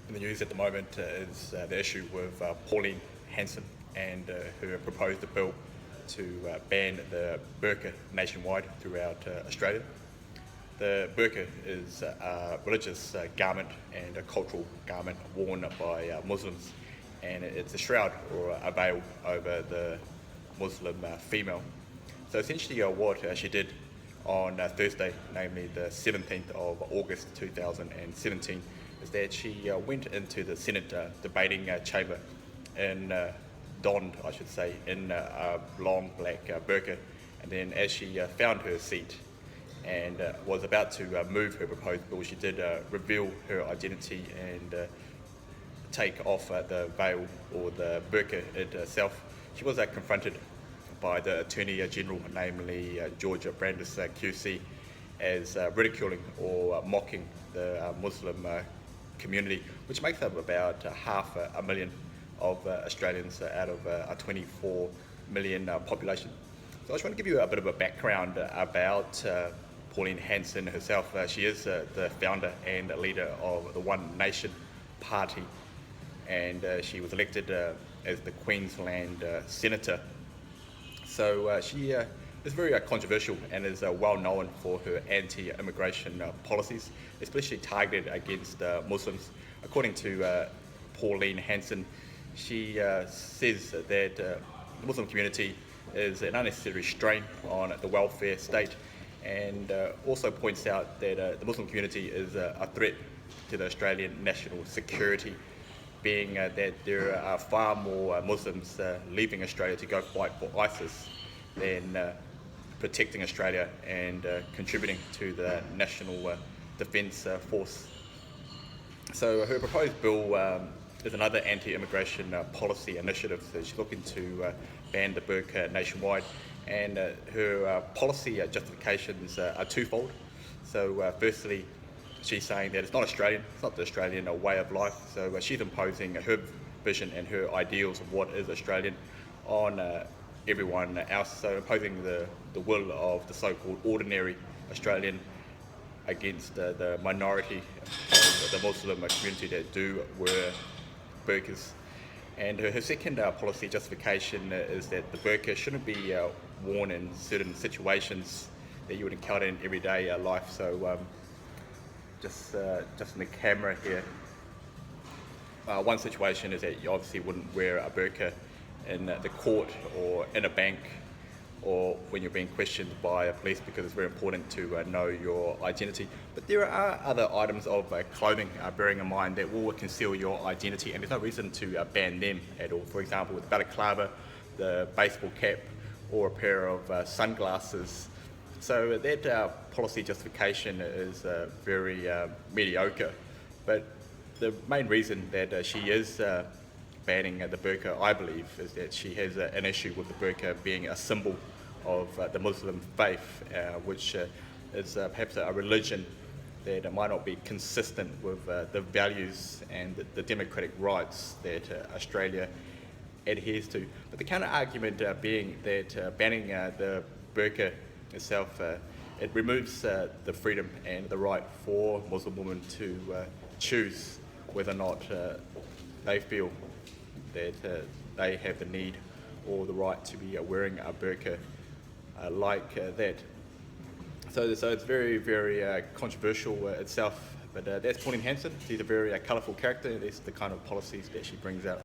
in the news at the moment is the issue with Pauline Hanson and her proposed bill to ban the burqa nationwide throughout Australia. The burqa is a religious garment and a cultural garment worn by Muslims, and it's a shroud or a veil over the Muslim female. So essentially what she did on Thursday, namely the 17th of August 2017, is that she went into the Senate debating chamber in donned, I should say, in a long black burqa, and then as she found her seat and was about to move her proposed bill, she did reveal her identity and take off the veil or the burqa itself. She was confronted by the Attorney General, namely George Brandis QC, as ridiculing or mocking the Muslim community, which makes up about 500,000 of Australians out of a 24 million population. So I just want to give you a bit of a background about Pauline Hanson herself. She is the founder and leader of the One Nation Party, and she was elected as the Queensland Senator. So she is very controversial and is well known for her anti-immigration policies, especially targeted against Muslims. According to Pauline Hanson, she says that the Muslim community is an unnecessary strain on the welfare state, and also points out that the Muslim community is a threat to the Australian national security, being that there are far more Muslims leaving Australia to go fight for ISIS than protecting Australia and contributing to the National Defence Force. So her proposed bill is another anti-immigration policy initiative. So she's looking to ban the burqa nationwide, and her policy justifications are twofold. So firstly, she's saying that it's not Australian, it's not the Australian way of life. So she's imposing her vision and her ideals of what is Australian on everyone else. So imposing the will of the so-called ordinary Australian against the minority of the Muslim community that do wear burqas. And her second policy justification is that the burqa shouldn't be worn in certain situations that you would encounter in everyday life. So just in the camera here, one situation is that you obviously wouldn't wear a burqa in the court or in a bank, or when you're being questioned by a police, because it's very important to know your identity. But there are other items of clothing, bearing in mind, that will conceal your identity, and there's no reason to ban them at all. For example, with the balaclava, the baseball cap, or a pair of sunglasses. So that policy justification is very mediocre. But the main reason that she is banning the burqa, I believe, is that she has an issue with the burqa being a symbol of the Muslim faith, which is perhaps a religion that might not be consistent with the values and the democratic rights that Australia adheres to. But the counter argument being that banning the burqa itself, it removes the freedom and the right for Muslim women to choose whether or not they feel that they have the need or the right to be wearing a burqa like that. So it's very, very controversial itself, but that's Pauline Hanson. She's a very colourful character. These are the kind of policies that she brings out.